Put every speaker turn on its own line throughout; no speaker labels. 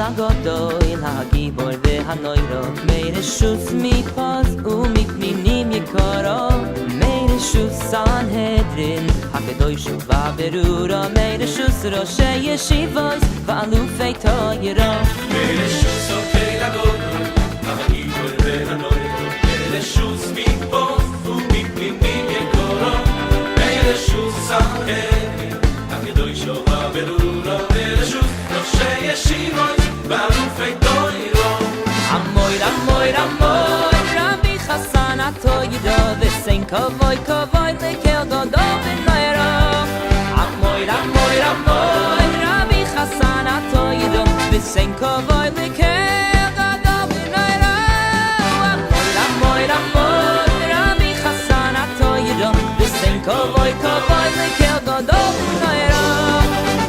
הגדול, הגיבור והנוירו, מרשוס מפוז ומפנינים יקורו, מרשוס סנהדרין, הקדוש וברורו, מרשוס ראשי ישיבוס ואלופי תוירו.
מרשוס הקהיל הגדול, הגיבור והנוירו, מרשוס מפוז ומפנינים יקורו, מרשוס סנהדרין, הקדוש וברורו, מרשוס ראשי ישיבוס ואלופי תוירו.
Amoy, amoy, amoy, Rabbi Chassan atoydo, v'sein kovoy, kovoy, lekel godol v'noyro. Amoy, amoy, amoy, Rabbi Chassan atoydo, v'sein kovoy, lekel godol v'noyro. Amoy, amoy, amoy, Rabbi Chassan atoydo, v'sein kovoy, kovoy, lekel godol v'noyro.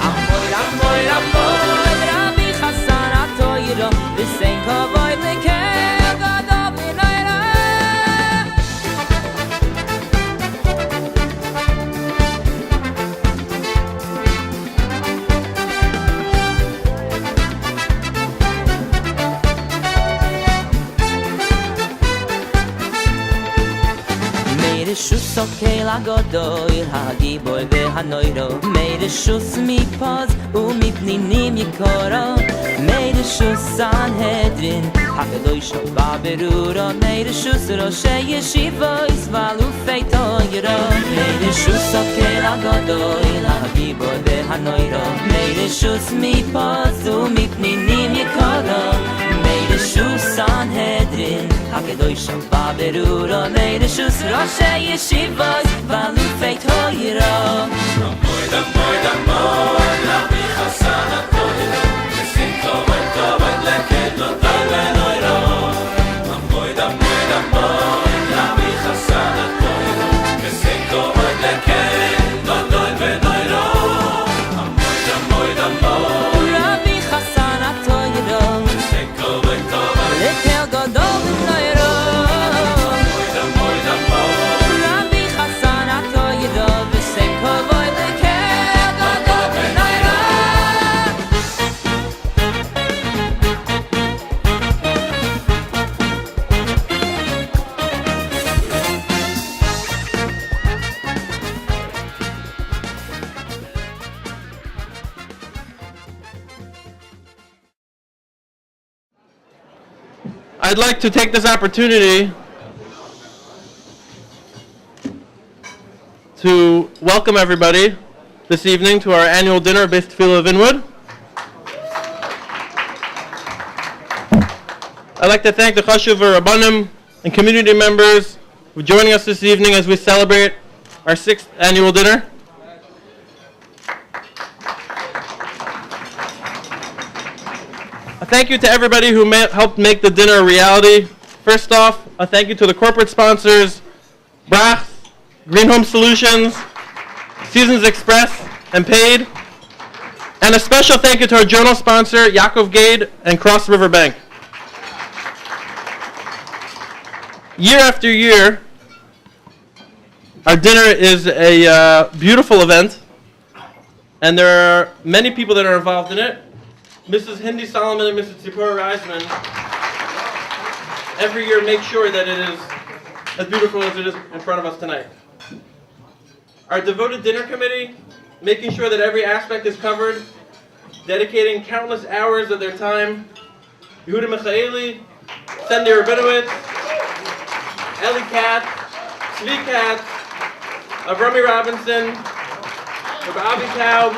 Amoy, amoy, amoy, Rabbi Chassan atoydo, v'sein kovoy. Meireschus okel agodol, hagibor v'hanoiro, Meireschus mipaz umipninim yikoro, Meireschus sanhedrin, hakadosh v'aberuro, Meireschus roshei yeshivos v'alufei toiro. Meireschus okel agodol, hagibor v'hanoiro, Meireschus mipaz umipninim yikoro, Meireschus sanhedrin, hakadosh v'aberuro, Meireschus roshei yeshivos v'alufei toiro.
Amoy, amoy, amoy, Rabbi Chassan atoydo, v'sein kovoy, kovoy, lekel godol v'noyro. Amoy, amoy, amoy, Rabbi Chassan atoydo, v'sein kovoy, lekel godol v'noyro. Amoy, amoy, amoy,
Rabbi Chassan atoydo,
v'sein kovoy, kovoy,
lekel godol v'noyro.
amoy, amoy,
Rabbi Chassan atoydo, v'sein kovoy, lekel godol v'noyro.
I'd like to take this opportunity to welcome everybody this evening to our annual dinner, Bais Tefilah of Inwood. I'd like to thank the Chashuv Rabbanim and community members for joining us this evening as we celebrate our 6th annual dinner. A thank you to everybody who helped make the dinner a reality. First off, a thank you to the corporate sponsors, Brach's, Green Home Solutions, Seasons Express, and Paid. And a special thank you to our journal sponsor, Yaakov Gade and Cross River Bank. Year after year, our dinner is a beautiful event, and there are many people that are involved in it. Mrs. Hindi Solomon and Mrs. Tzipora Reisman every year make sure that it is as beautiful as it is in front of us tonight. Our devoted dinner committee, making sure that every aspect is covered, dedicating countless hours of their time. Yehuda Michaeli, Sandy Rabinowitz, Ellie Katz, Tzvi Katz, Avrami Robinson, Rabbi Avi Taub,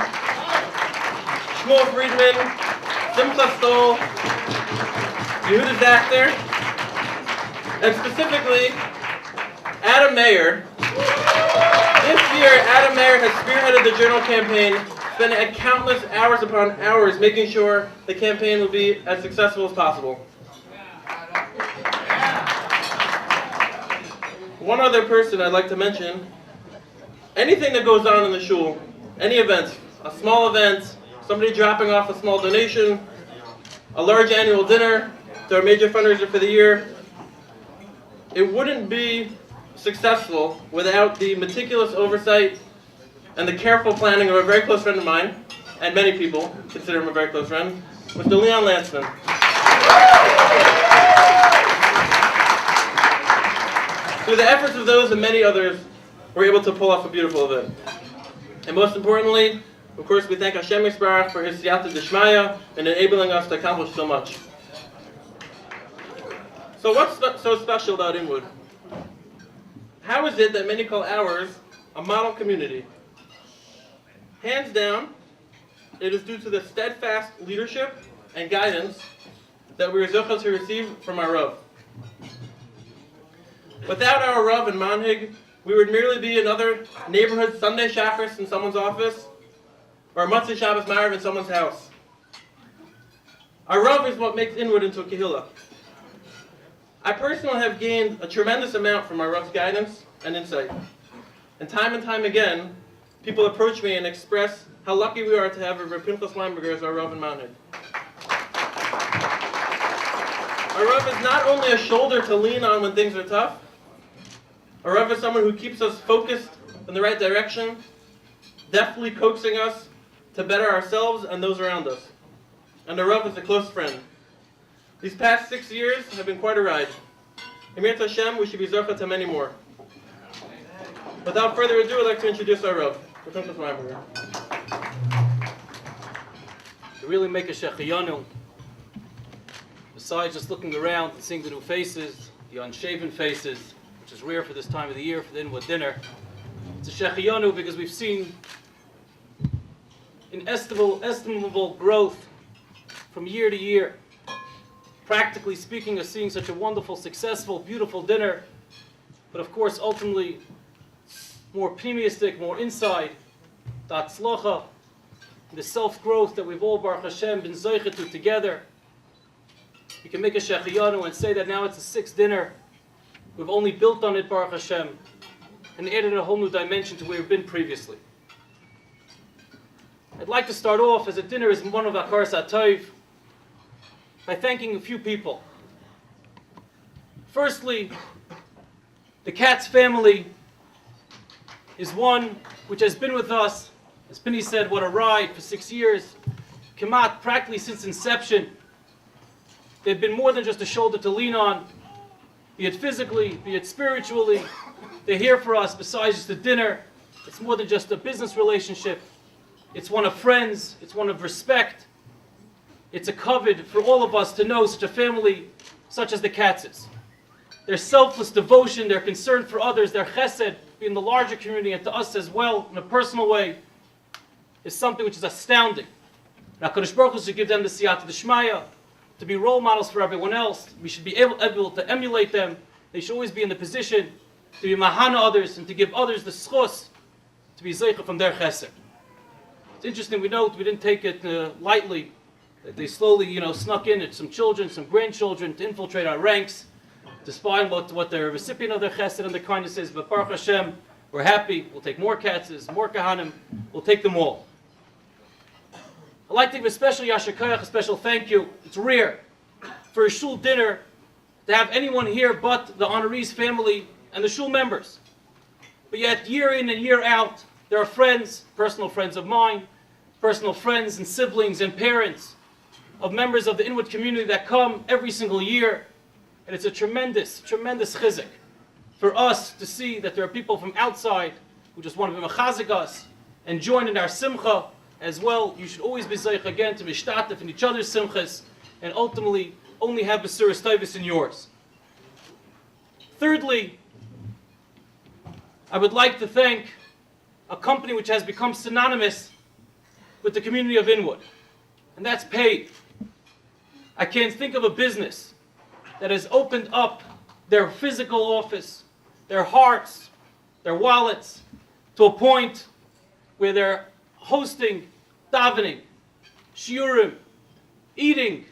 Shmuel Friedman, Simcha Stoll, Yehuda Zachter, and specifically Adam Mayer. This year, Adam Mayer has spearheaded the journal campaign, spending countless hours upon hours making sure the campaign will be as successful as possible. One other person I'd like to mention, anything that goes on in the shul, any events, a small event, somebody dropping off a small donation, a large annual dinner to our major fundraiser for the year, it wouldn't be successful without the meticulous oversight and the careful planning of a very close friend of mine, and many people consider him a very close friend, Mr. Leon Lansman. Through the efforts of those and many others, we're able to pull off a beautiful event. And most importantly, of course, we thank Hashem Yisbarach for his siyata d'shmaya and enabling us to accomplish so much. So what's so special about Inwood? How is it that many call ours a model community? Hands down, it is due to the steadfast leadership and guidance that we are zochah to receive from our Rav. Without our Rav and Manhig, we would merely be another neighborhood Sunday Shacharis in someone's office, or a Motzei Shabbos Ma'ariv in someone's house. Our Rav is what makes Inwood into a Kehillah. I personally have gained a tremendous amount from our Rav's guidance and insight. And time again, people approach me and express how lucky we are to have Rav Pinchas Weinberger as our Rav and Manhig. Our Rav is not only a shoulder to lean on when things are tough. Our Rav is someone who keeps us focused in the right direction, deftly coaxing us to better ourselves and those around us. And our Rav is a close friend. These past 6 years have been quite a ride. Emir Hashem, we should be zochah to many more. Without further ado, I'd like to introduce our Rav, Rav Pinchas Weinberger.
To really make a shechiyanu, besides just looking around and seeing the new faces, the unshaven faces, which is rare for this time of the year for the Inwood dinner, it's a shechiyanu because we've seen inestimable growth from year to year. Practically speaking, of seeing such a wonderful, successful, beautiful dinner, but of course, ultimately, more pneumistic, more inside, the atzlocha, the self-growth that we've all, Baruch Hashem, been zocheh to together. You can make a shechiyanu and say that now it's the sixth dinner. We've only built on it, Baruch Hashem, and added a whole new dimension to where we've been previously. I'd like to start off, as a dinner is one of Akaras HaTov, by thanking a few people. Firstly, the Katz family is one which has been with us, as Penny said, what a ride, for 6 years. Kamat, practically since inception. They've been more than just a shoulder to lean on, be it physically, be it spiritually. They're here for us besides just a dinner. It's more than just a business relationship. It's one of friends, it's one of respect. It's a covet for all of us to know such a family such as the Katzes. Their selfless devotion, their concern for others, their chesed in the larger community and to us as well in a personal way is something which is astounding. Now, HaKadosh Baruch Hu should give them the siyata d'shmaya to be role models for everyone else. We should be able to emulate them. They should always be in the position to be mahana others and to give others the schos to be zeicha from their chesed. It's interesting, we didn't take it lightly. They slowly, snuck in some children, some grandchildren to infiltrate our ranks, to spy on what the recipient of their chesed and their kindness is. But Baruch Hashem, we're happy. We'll take more katzes, more kahanim. We'll take them all. I'd like to give a special yasher koyach, a special thank you. It's rare for a shul dinner to have anyone here but the honorees family and the shul members. But yet, year in and year out, there are friends, personal friends of mine, personal friends and siblings and parents of members of the Inwood community that come every single year. And it's a tremendous, tremendous chizuk for us to see that there are people from outside who just want to be mechazik us and join in our simcha as well. You should always be zeich again to mishtatef in each other's simchas and ultimately only have besuras tovus in yours. Thirdly, I would like to thank a company which has become synonymous with the community of Inwood, and that's Paid. I can't think of a business that has opened up their physical office, their hearts, their wallets, to a point where they're hosting davening, shiurim, eating,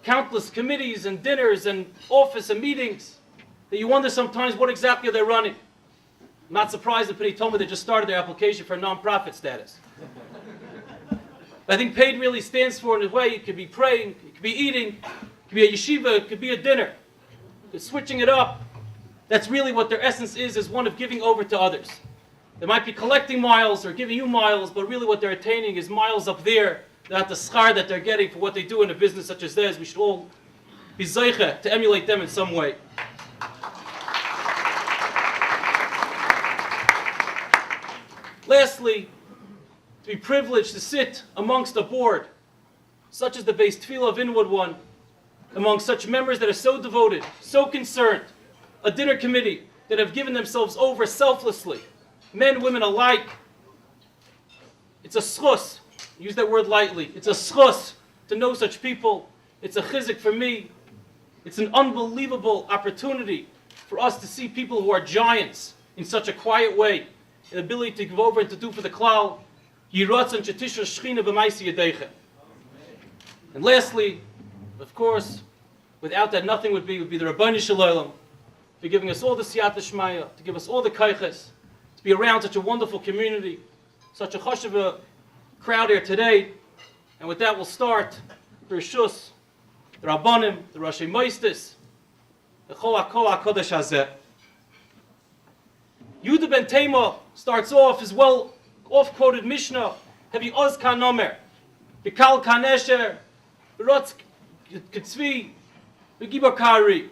countless committees and dinners and office and meetings that you wonder sometimes what exactly are they running. I'm not surprised that Penny told me they just started their application for non-profit status. But I think Paid really stands for, in a way, it could be praying, it could be eating, it could be a yeshiva, it could be a dinner. It's switching it up. That's really what their essence is one of giving over to others. They might be collecting miles or giving you miles, but really what they're attaining is miles up there that the schar that they're getting for what they do in a business such as theirs, we should all be zeicha to emulate them in some way. Lastly, to be privileged to sit amongst a board such as the Bais Tefilah of Inwood one, among such members that are so devoted, so concerned, a dinner committee that have given themselves over selflessly, men, women alike. It's a schus, use that word lightly, it's a schus to know such people. It's a chizik for me. It's an unbelievable opportunity for us to see people who are giants in such a quiet way, an ability to give over and to do for the klal. And lastly, of course, without that nothing would be the Rabbanu Shalom for giving us all the siyata shmaya, to give us all the kaiches, to be around such a wonderful community, such a chashuva crowd here today. And with that, we'll start the Rishus, the Rabbanim, the Rashi Moistis, the Chol HaKol HaKodesh Hazeh. Yehuda ben Tema starts off his well oft-quoted Mishnah, Hevi Oz Kan Omer, Bikal Kan Esher, Rotz Ketzvi, Begibor Kari.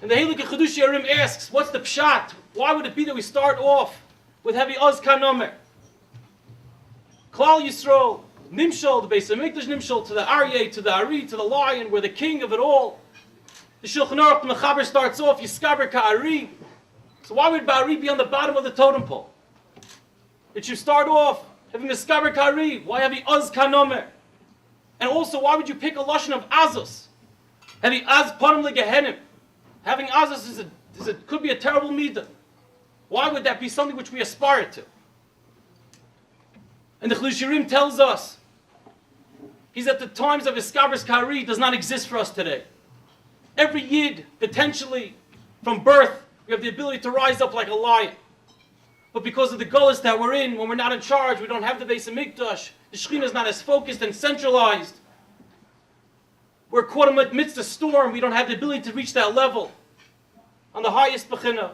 And the Heilige Chedush Yarim asks, what's the pshat? Why would it be that we start off with Hevi Oz Kan Omer? Klal Yisrael, Nimshal, the Beis HaMikdash Nimshal, to the Aryeh, to the Ari, to the lion, we're the king of it all. The Shulchan Aruch Mechaber starts off, Yiskaber Ka'ari. So why would Ba'ari be on the bottom of the totem pole? It should start off having Yiskaber Ka'ari. Why have Oz Kan Omer? And also, why would you pick a lashon of Azus? Having Az Panim Legehenim. Having Azus could be a terrible midah. Why would that be something which we aspire to? And the Chedush Yarim tells us, he's at the times of Iskabers Kari does not exist for us today. Every Yid, potentially, from birth, we have the ability to rise up like a lion. But because of the gullus that we're in, when we're not in charge, we don't have the Beis HaMikdash, the Shekhinah is not as focused and centralized. We're caught amidst a storm, we don't have the ability to reach that level on the highest Bechina.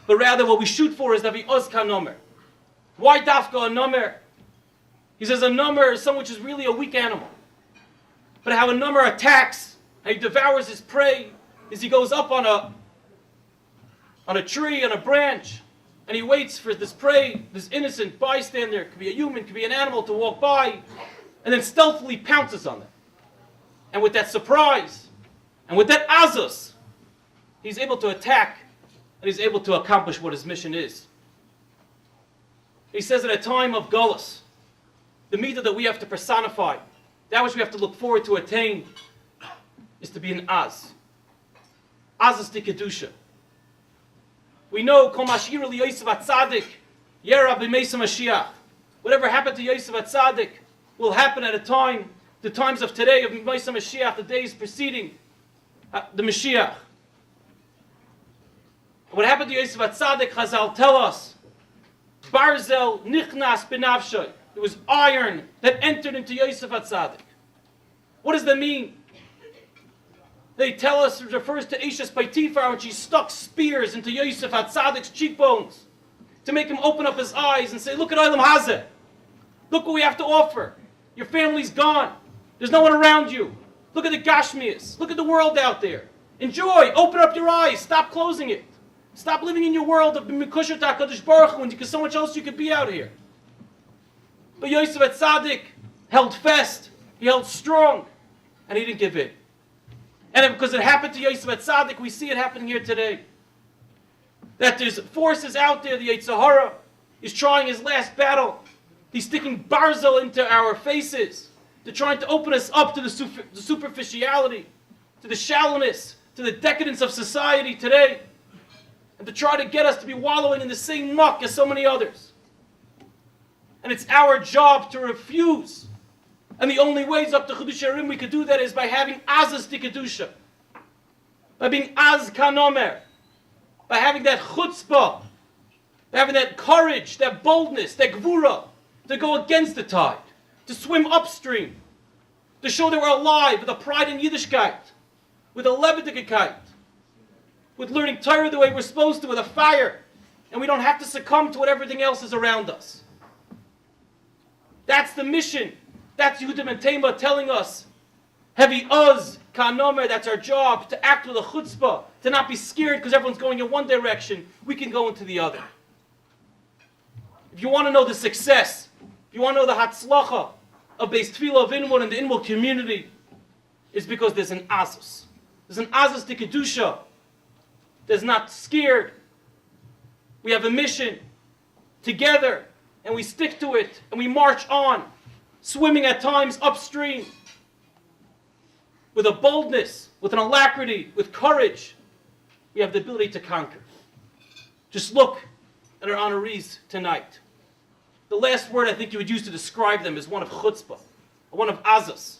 But rather what we shoot for is that we Oz Kan Omer. Why Dafka a Nomer? He says a number is someone which is really a weak animal. But how a number attacks, how he devours his prey, is he goes up on a tree, on a branch, and he waits for this prey, this innocent bystander, could be a human, could be an animal, to walk by, and then stealthily pounces on them. And with that surprise, and with that azus, he's able to attack, and he's able to accomplish what his mission is. He says at a time of gullus, the midah that we have to personify, that which we have to look forward to attain, is to be an Az. Azas de Kedusha. We know, Kol Mashir li Yosef HaTzadik, Yera b'Meisa Mashiach. Whatever happened to Yosef HaTzadik will happen at a time, the times of today, of Meisa Mashiach, the days preceding the Mashiach. What happened to Yosef HaTzadik, Chazal tell us, Barzel nichnas b'nafshay. It was iron that entered into Yosef HaTzadik. What does that mean? They tell us it refers to Eishes Paitifar when she stuck spears into Yosef HaTzadik's cheekbones to make him open up his eyes and say, look at Olam Hazeh. Look what we have to offer. Your family's gone. There's no one around you. Look at the Gashmias. Look at the world out there. Enjoy. Open up your eyes. Stop closing it. Stop living in your world of Mikushat HaKadosh Baruch Hu, when there's so much else you could be out here. But Yosef HaTzadik held fast, he held strong, and he didn't give in. And because it happened to Yosef HaTzadik, we see it happening here today. That there's forces out there, the Yetzer Hara is trying his last battle. He's sticking barzel into our faces. They're trying to open us up to the superficiality, to the shallowness, to the decadence of society today. And to try to get us to be wallowing in the same muck as so many others. And it's our job to refuse. And the only ways up to Chedush Yarim we could do that is by having Azas de Kedusha. By being Az Kan Omer. By having that chutzpah. By having that courage, that boldness, that gvura. To go against the tide. To swim upstream. To show that we're alive with a pride in Yiddishkeit. With a lebedigkeit. With learning Torah the way we're supposed to, with a fire. And we don't have to succumb to what everything else is around us. That's the mission That's Yehudim and Tema telling us, heavy uz, kanomer, that's our job, to act with a chutzpah, to not be scared because everyone's going in one direction, we can go into the other. If you want to know the success, if you want to know the hatzlacha of Bais Tefilah of Inwood and the Inwood community, is because there's an azus. There's an azus to kedusha. There's not scared. We have a mission together, and we stick to it, and we march on, swimming at times upstream, with a boldness, with an alacrity, with courage. We have the ability to conquer. Just look at our honorees tonight. The last word I think you would use to describe them is one of chutzpah, one of azas.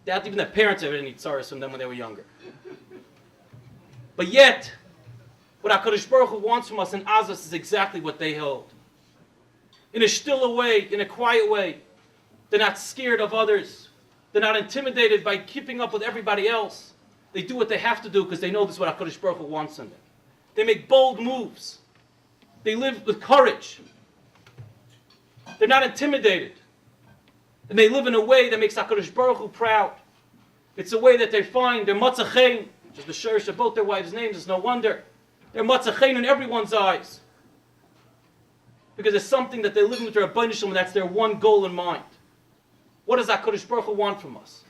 Doubt even their parents ever had any tzaras from them when they were younger. But yet, what HaKadosh Baruch Hu wants from us in azas is exactly what they hold. In a stiller way, in a quiet way. They're not scared of others. They're not intimidated by keeping up with everybody else. They do what they have to do because they know this is what HaKadosh Baruch Hu wants from them. They make bold moves. They live with courage. They're not intimidated. And they live in a way that makes HaKadosh Baruch Hu proud. It's a way that they find their matzachein, which is the shirish of both their wives' names, it's no wonder. They're matzachein in everyone's eyes. Because it's something that they live with their abundance and that's their one goal in mind. What does HaKadosh Baruch Hu want from us?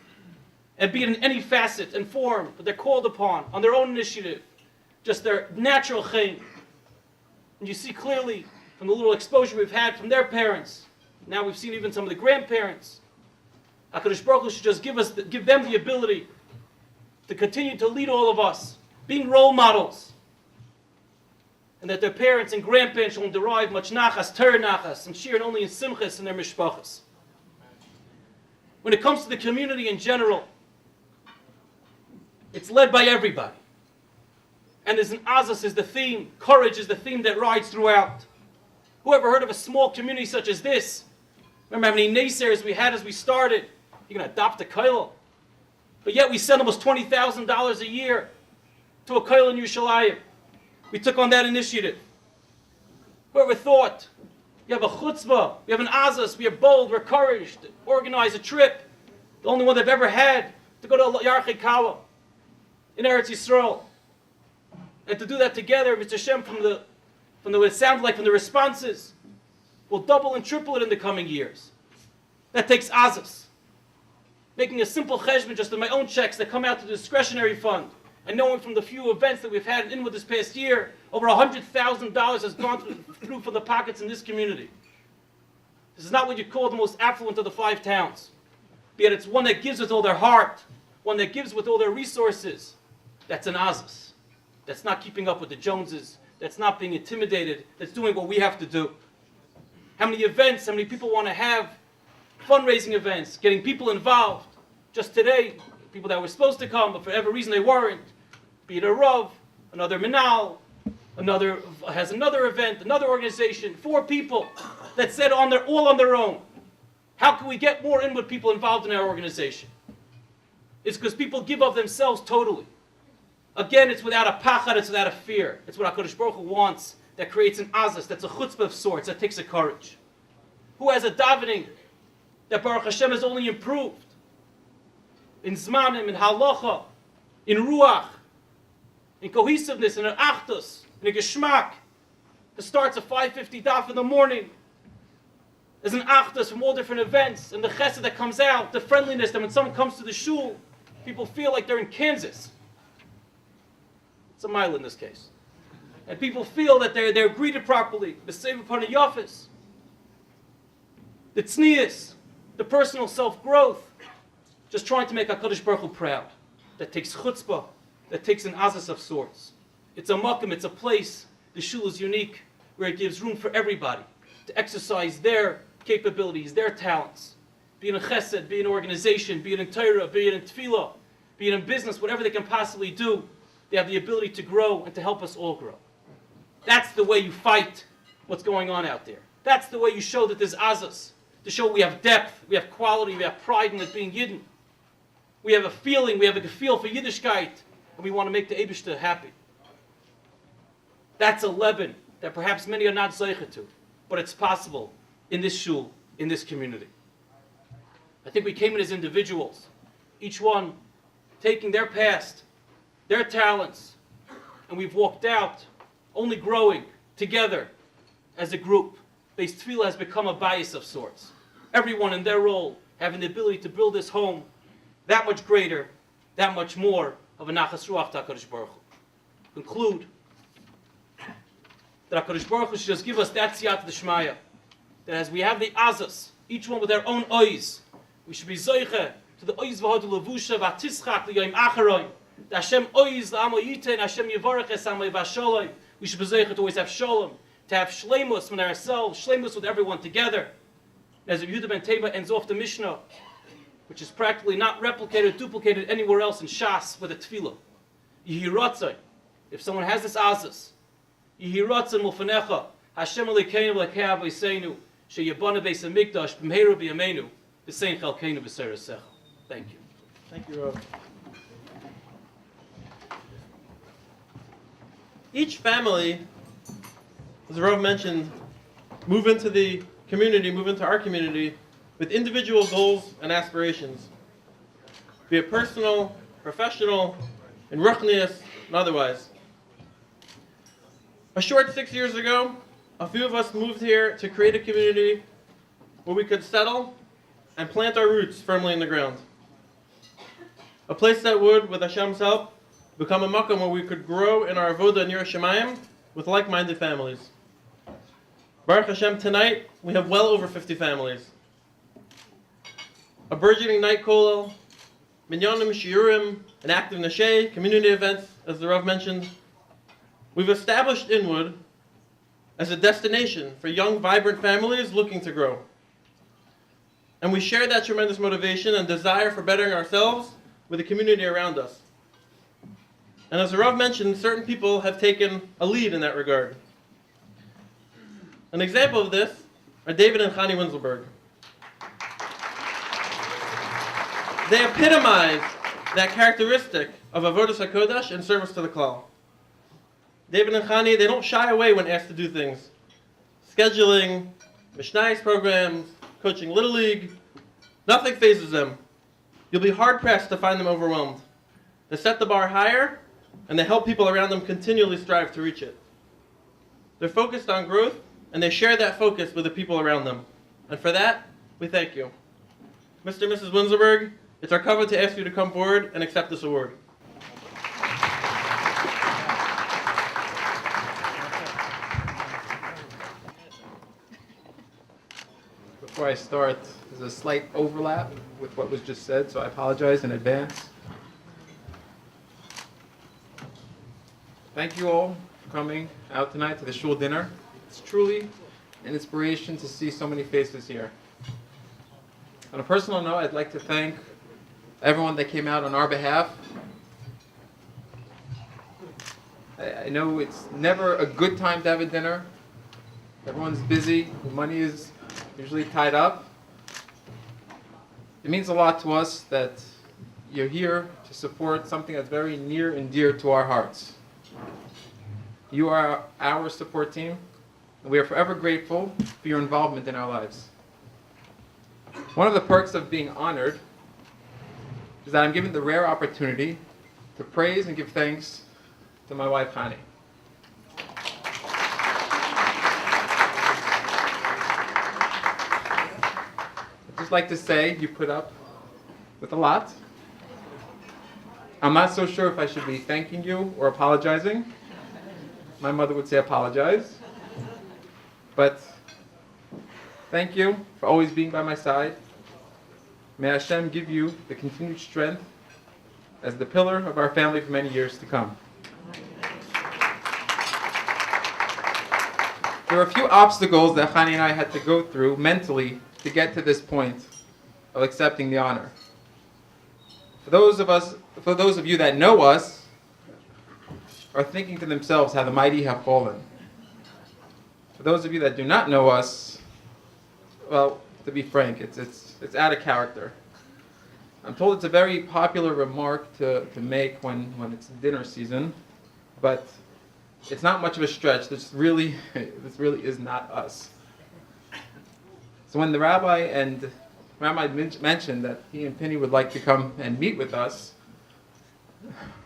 And be it in any facet and form that they're called upon, on their own initiative, just their natural chein. And you see clearly from the little exposure we've had from their parents, now we've seen even some of the grandparents, HaKadosh Baruch Hu should just give them the ability to continue to lead all of us, being role models. And that their parents and grandparents will derive much nachas, ter nachas, and share only in simchas in their mishpachas. When it comes to the community in general, it's led by everybody. And there's an azas is the theme, courage is the theme that rides throughout. Who ever heard of a small community such as this? Remember how many naysayers we had as we started? You're going to adopt a kollel. But yet we send almost $20,000 a year to a kollel in Yerushalayim. We took on that initiative. Whoever thought? You have a chutzpah, we have an azas, we are bold, we're courage to organize a trip. The only one they've ever had to go to Yarchei Kala in Eretz Yisrael. And to do that together, Mr. Shem, from the what it sounds like from the responses, will double and triple it in the coming years. That takes azas. Making a simple cheshbon just in my own checks that come out to the discretionary fund. And knowing from the few events that we've had in Inwood this past year, over $100,000 has gone through from the pockets in this community. This is not what you call the most affluent of the 5 towns. But yet it's one that gives with all their heart, one that gives with all their resources. That's an azas. That's not keeping up with the Joneses. That's not being intimidated. That's doing what we have to do. How many events, how many people want to have fundraising events, getting people involved. Just today, people that were supposed to come, but for whatever reason they weren't. Be it a Rav, another Minal, another has another event, another organization, 4 people that said all on their own. How can we get more Inwood people involved in our organization? It's because people give of themselves totally. Again, it's without a pachad, it's without a fear. It's what HaKadosh Baruch Hu wants, that creates an azas, that's a chutzpah of sorts, that takes a courage. Who has a davening that Baruch Hashem has only improved? In zmanim, in halacha, in ruach, in cohesiveness, in an achtus, in a geschmack. It starts at 5:50 daf in the morning. There's an achtus from all different events, and the chesed that comes out, the friendliness that when someone comes to the shul, people feel like they're in Kansas. It's a mile in this case. And people feel that they're greeted properly. The save upon a yafis. The tznius, the personal self-growth. Just trying to make HaKadosh Baruch Hu proud. That takes chutzpah, that takes an azas of sorts. It's a makom, it's a place. The shul is unique, where it gives room for everybody to exercise their capabilities, their talents. Be it in chesed, be it in organization, be it in Torah, be it in tefillah, be it in business, whatever they can possibly do, they have the ability to grow and to help us all grow. That's the way you fight what's going on out there. That's the way you show that there's azas. To show we have depth, we have quality, we have pride in it being Yidden. We have a feeling, we have a feel for Yiddishkeit, and we want to make the Eibishter happy. That's a leben that perhaps many are not zeicher to, but it's possible in this shul, in this community. I think we came in as individuals, each one taking their past, their talents, and we've walked out only growing together as a group. Bais Tefilah has become a bias of sorts. Everyone in their role having the ability to build this home that much greater, that much more of a nachas ruach to HaKadosh Baruch Hu. Conclude that HaKadosh Baruch Hu should just give us that siyata d'shmaya, that as we have the azas, each one with their own ois, we should be zoiche to the ois v'hodu levusha v'atischach l'yoyim acharoim, the Hashem ois l'amo yitein, Hashem yivarech es amay v'asholoi. We should be zoiche to always have shalom, to have shleimus with ourselves, shleimus with everyone together. As Yehuda ben Teva ends off the Mishnah, which is practically not replicated, duplicated anywhere else in Shas with a tefillah. Yehi ratzon, if someone has this azas, Yehi ratzon mulfanecha, Hashem Elokeinu v'lekei avoseinu, sheyabana beis hamikdash b'mheira b'yameinu, b'sein chalkeinu b'seirasecha. Thank you.
Thank you, Rav. Each family, as Rav mentioned, move into the community, move into our community with individual goals and aspirations, be it personal, professional, in ruchnius, and otherwise. A short 6 years ago, a few of us moved here to create a community where we could settle and plant our roots firmly in the ground. A place that would, with Hashem's help, become a makom where we could grow in our avodah near Shemayim with like-minded families. Baruch Hashem, tonight we have well over 50 families. A burgeoning night kollel, minyanim, shiurim, an active nashay, community events, as the Rav mentioned. We've established Inwood as a destination for young, vibrant families looking to grow. And we share that tremendous motivation and desire for bettering ourselves with the community around us. And as the Rav mentioned, certain people have taken a lead in that regard. An example of this are David and Chani Winzelberg. They epitomize that characteristic of avodas hakodesh and service to the klal. David and Chani, they don't shy away when asked to do things. Scheduling, mishnayos programs, coaching Little League, nothing phases them. You'll be hard-pressed to find them overwhelmed. They set the bar higher, and they help people around them continually strive to reach it. They're focused on growth, and they share that focus with the people around them. And for that, we thank you. Mr. and Mrs. Winzelberg, it's our cover to ask you to come forward and accept this award.
Before I start, there's a slight overlap with what was just said, so I apologize in advance. Thank you all for coming out tonight to the shul dinner. It's truly an inspiration to see so many faces here. On a personal note, I'd like to thank everyone that came out on our behalf. I know it's never a good time to have a dinner. Everyone's busy, the money is usually tied up. It means a lot to us that you're here to support something that's very near and dear to our hearts. You are our support team, and we are forever grateful for your involvement in our lives. One of the perks of being honored is that I'm given the rare opportunity to praise and give thanks to my wife, Chani. I'd just like to say you put up with a lot. I'm not so sure if I should be thanking you or apologizing. My mother would say apologize. But thank you for always being by my side. May Hashem give you the continued strength as the pillar of our family for many years to come. There are a few obstacles that Chani and I had to go through mentally to get to this point of accepting the honor. For those of you that know us, are thinking to themselves how the mighty have fallen. For those of you that do not know us, well, to be frank, it's out of character. I'm told it's a very popular remark to make when it's dinner season, but it's not much of a stretch. This really is not us. So when the rabbi and Rabbi mentioned that he and Penny would like to come and meet with us,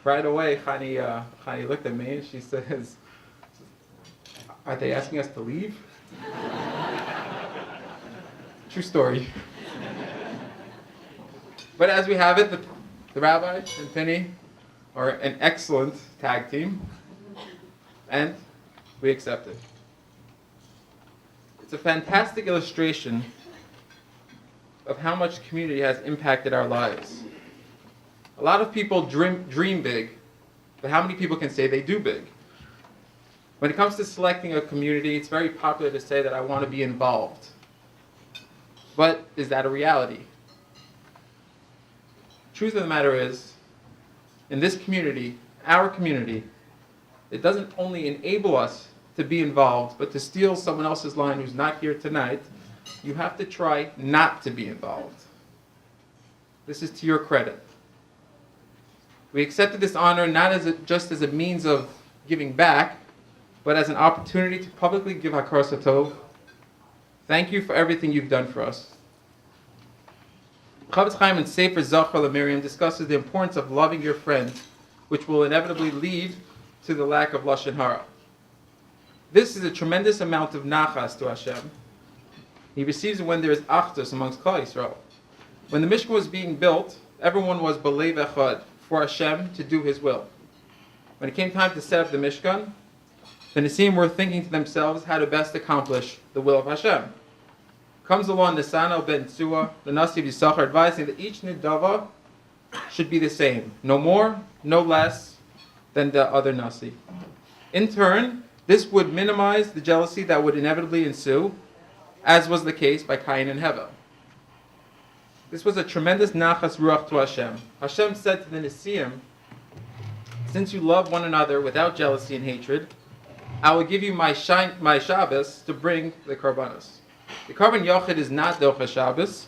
right away Chani looked at me and she says, "Are they asking us to leave?" True story. But as we have it, the Rabbi and Penny are an excellent tag team, and we accept it. It's a fantastic illustration of how much community has impacted our lives. A lot of people dream big, but how many people can say they do big? When it comes to selecting a community, it's very popular to say that I want to be involved. But is that a reality? Truth of the matter is, in this community, our community, it doesn't only enable us to be involved, but to steal someone else's line who's not here tonight, you have to try not to be involved. This is to your credit. We accepted this honor not just as a means of giving back, but as an opportunity to publicly give Hakar Satov. Thank you for everything you've done for us. Chavetz Chaim in Sefer Zachar LaMiriam discusses the importance of loving your friend, which will inevitably lead to the lack of Lashon Hara. This is a tremendous amount of nachas to Hashem. He receives it when there is achdus amongst Klal Yisrael. When the Mishkan was being built, everyone was belev echad, for Hashem to do His will. When it came time to set up the Mishkan, the Nisim were thinking to themselves how to best accomplish the will of Hashem. Comes along Nisan ben Tzua, the Nasi of Yisachar, advising that each Nidava should be the same, no more, no less than the other Nasi. In turn, this would minimize the jealousy that would inevitably ensue, as was the case by Cain and Hevel. This was a tremendous nachas ruach to Hashem. Hashem said to the Nisim, "Since you love one another without jealousy and hatred, I will give you my Shabbos to bring the karbanos." The karban yochid is not docha Shabbos,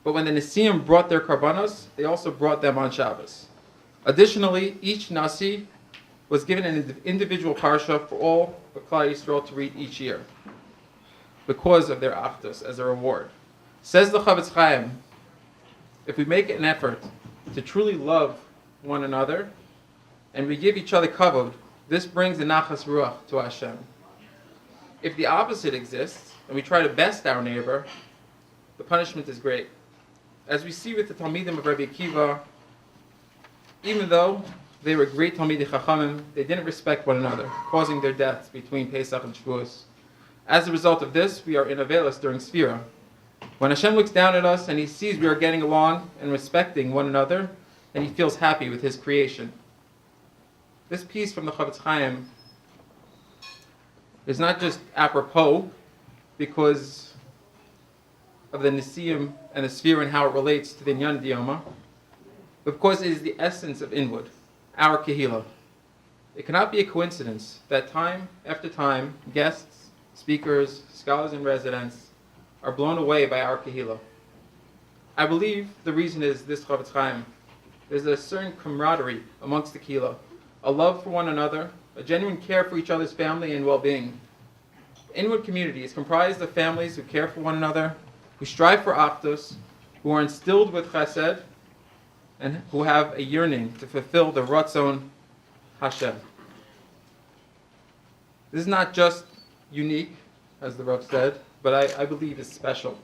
but when the Nisim brought their karbanos, they also brought them on Shabbos. Additionally, each Nasi was given an individual parsha for all the Klal Yisrael to read each year, because of their achdus as a reward. Says the Chavetz Chaim, if we make an effort to truly love one another, and we give each other kavod, this brings the nachas ruach to Hashem. If the opposite exists, and we try to best our neighbor, the punishment is great. As we see with the Talmidim of Rabbi Akiva, even though they were great Talmidei Chachamim, they didn't respect one another, causing their deaths between Pesach and Shavuos. As a result of this, we are in Avelis during Sfira. When Hashem looks down at us and He sees we are getting along and respecting one another, then He feels happy with His creation. This piece from the Chavetz Chaim is not just apropos because of the Nisim and the Sfira and how it relates to the Inyan Diyama, but because it is the essence of Inwood, our Kehillah. It cannot be a coincidence that time after time, guests, speakers, scholars in residence are blown away by our Kehillah. I believe the reason is this Chavetz Chaim. There's a certain camaraderie amongst the Kehillah, a love for one another, a genuine care for each other's family and well-being. The Inwood community is comprised of families who care for one another, who strive for achdus, who are instilled with chesed, and who have a yearning to fulfill the Ratzon Hashem. This is not just unique, as the Rav said, but I believe is special.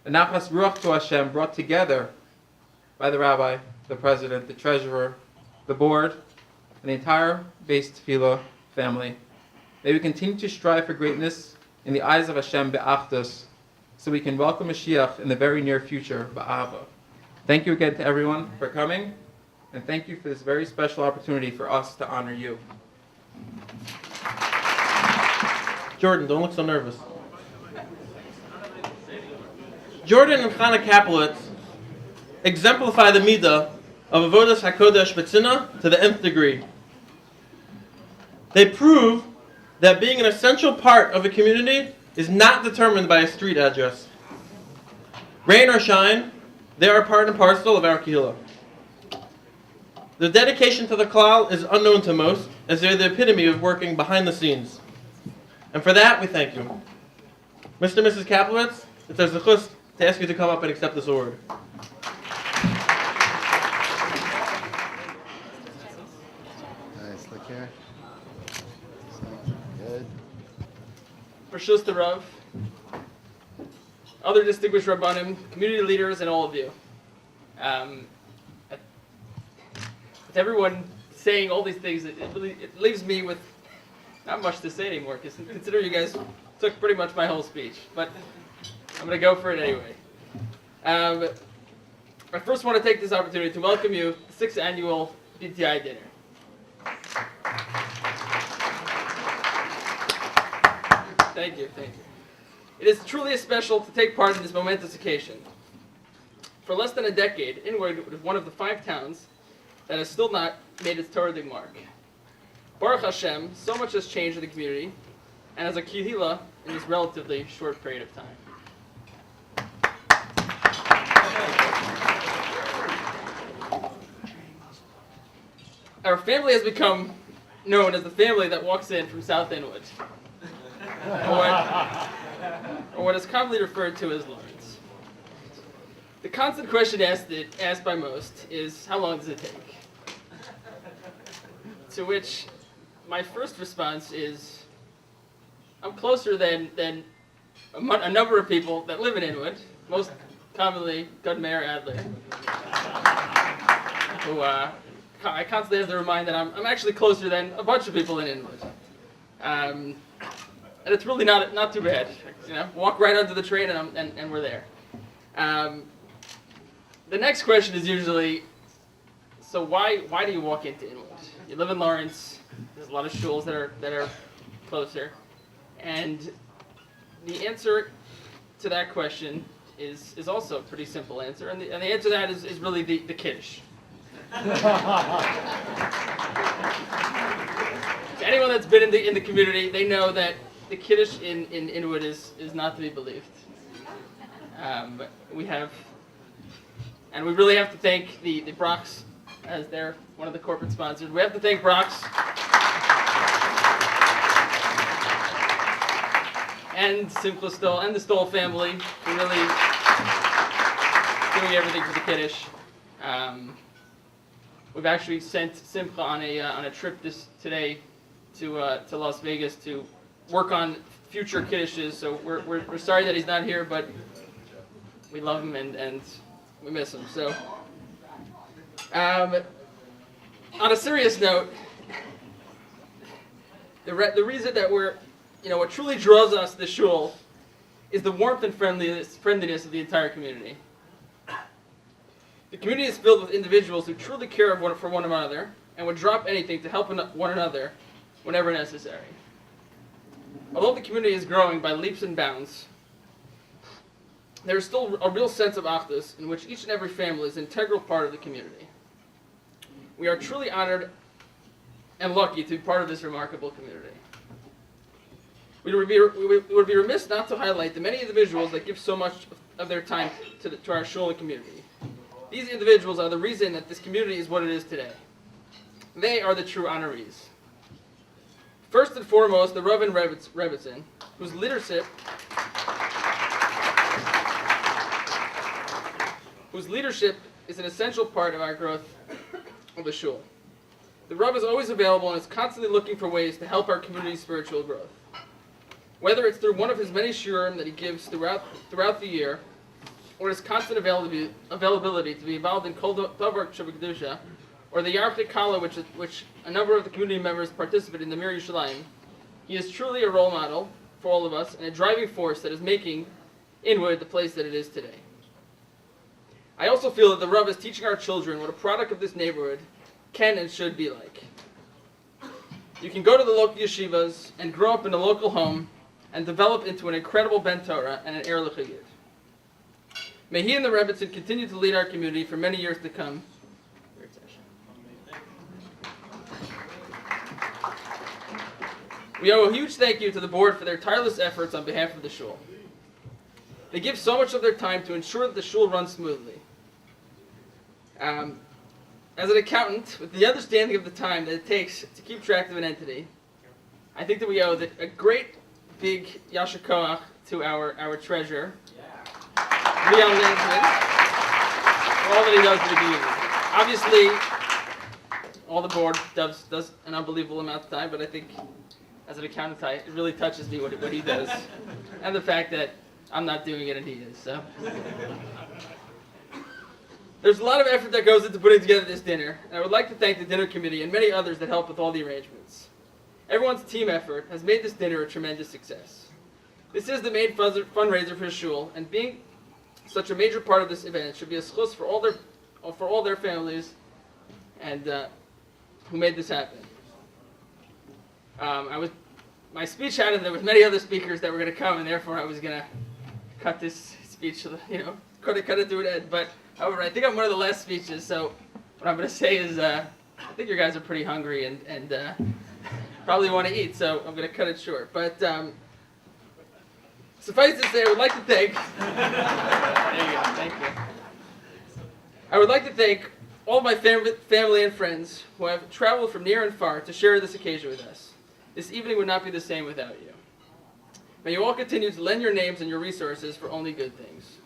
A nachas ruach to Hashem brought together by the rabbi, the president, the treasurer, the board, and the entire Bais Tefilah family. May we continue to strive for greatness in the eyes of Hashem be'achdus, so we can welcome Mashiach in the very near future ba'ava. Thank you again to everyone for coming, and thank you for this very special opportunity for us to honor you.
Jordan, don't look so nervous. Jordan and Chana Kaplowitz exemplify the midah of avodas hakodesh b'tzina to the nth degree. They prove that being an essential part of a community is not determined by a street address. Rain or shine, they are part and parcel of our kehillah. The dedication to the klal is unknown to most, as they're the epitome of working behind the scenes. And for that, we thank you. Mr. and Mrs. Kaplowitz, it's a zechus to ask you to come up and accept this award.
Nice, look here. Good.
Rashus the Rav, other distinguished Rabbanim, community leaders, and all of you. With everyone saying all these things, it leaves me with not much to say anymore, because consider you guys took pretty much my whole speech, but I'm going to go for it anyway. I first want to take this opportunity to welcome you to the 6th annual BTI dinner. Thank you. It is truly special to take part in this momentous occasion. For less than a decade, Inwood was one of the 5 towns that has still not made its Torah mark. Baruch Hashem, so much has changed in the community, and as a kehillah in this relatively short period of time. Our family has become known as the family that walks in from South Inwood, or what is commonly referred to as Lawrence. The constant question asked by most is, how long does it take? To which my first response is, I'm closer than a number of people that live in Inwood, most commonly Gud Mayor Adler, who I constantly have to remind that I'm actually closer than a bunch of people in Inwood. And it's really not too bad. You know, walk right onto the train and we're there. The next question is usually, so why do you walk into Inwood? You live in Lawrence. There's a lot of shuls that are closer, and the answer to that question is also a pretty simple answer, and the answer to that is really the Kiddush. Anyone that's been in the community, they know that the Kiddush in Inwood is not to be believed. But we really have to thank the Brock's, as they're one of the corporate sponsors. We have to thank Brock's and Simcha Stoll and the Stoll family for really doing everything for the Kiddush. We've actually sent Simcha on a trip today to Las Vegas to work on future Kiddushes. So we're sorry that he's not here, but we love him and we miss him. So on a serious note, the reason that what truly draws us to the shul is the warmth and friendliness of the entire community. The community is filled with individuals who truly care for one another and would drop anything to help one another whenever necessary. Although the community is growing by leaps and bounds, there is still a real sense of achdus in which each and every family is an integral part of the community. We are truly honored and lucky to be part of this remarkable community. We would be remiss not to highlight the many individuals that give so much of their time to our shul and community. These individuals are the reason that this community is what it is today. They are the true honorees. First and foremost, the Rav and Rebbitzin, whose leadership is an essential part of our growth of the shul. The Rav is always available and is constantly looking for ways to help our community's spiritual growth. Whether it's through one of his many shiurim that he gives throughout the year, or his constant availability to be involved in Kol Davar Kedusha, or the Yarchei Kala, which a number of the community members participate in the Mir Yerushalayim, he is truly a role model for all of us and a driving force that is making Inwood the place that it is today. I also feel that the Rav is teaching our children what a product of this neighborhood can and should be like. You can go to the local yeshivas and grow up in a local home and develop into an incredible Ben Torah and an heir l'chayid. May he and the Rebbitzin continue to lead our community for many years to come. We owe a huge thank you to the board for their tireless efforts on behalf of the shul. They give so much of their time to ensure that the shul runs smoothly. As an accountant, with the understanding of the time that it takes to keep track of an entity, I think that we owe a great big yasher koach to our treasurer, Leon Landsman, for all that he does for the community. Obviously, all the board does an unbelievable amount of time, but I think as an accountant, it really touches me what he does, and the fact that I'm not doing it and he is. So there's a lot of effort that goes into putting together this dinner, and I would like to thank the dinner committee and many others that helped with all the arrangements. Everyone's team effort has made this dinner a tremendous success. This is the main fundraiser for shul, and being such a major part of this event should be a schus for all their families and who made this happen. My speech had it. There was many other speakers that were going to come, and therefore I was going to cut this speech, cut it to an end. But however, I think I'm one of the last speeches, so what I'm going to say is I think you guys are pretty hungry and probably want to eat, so I'm going to cut it short. But suffice to say, I would like to thank. There you go. Thank you. I would like to thank all of my family and friends who have traveled from near and far to share this occasion with us. This evening would not be the same without you. May you all continue to lend your names and your resources for only good things.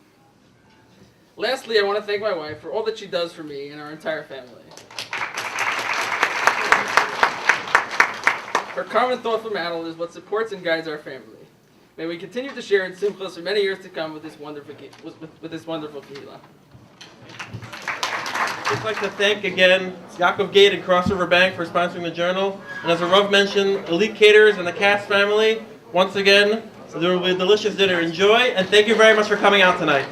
Lastly, I want to thank my wife for all that she does for me and our entire family. Her calm and thoughtful manner is what supports and guides our family. May we continue to share in simchas for many years to come with this wonderful kehillah.
I'd just like to thank again Yaakov Gate and Cross River Bank for sponsoring the journal. And as the Rav mentioned, Elite Caterers and the Katz family, once again, there will be a delicious dinner. Enjoy, and thank you very much for coming out tonight.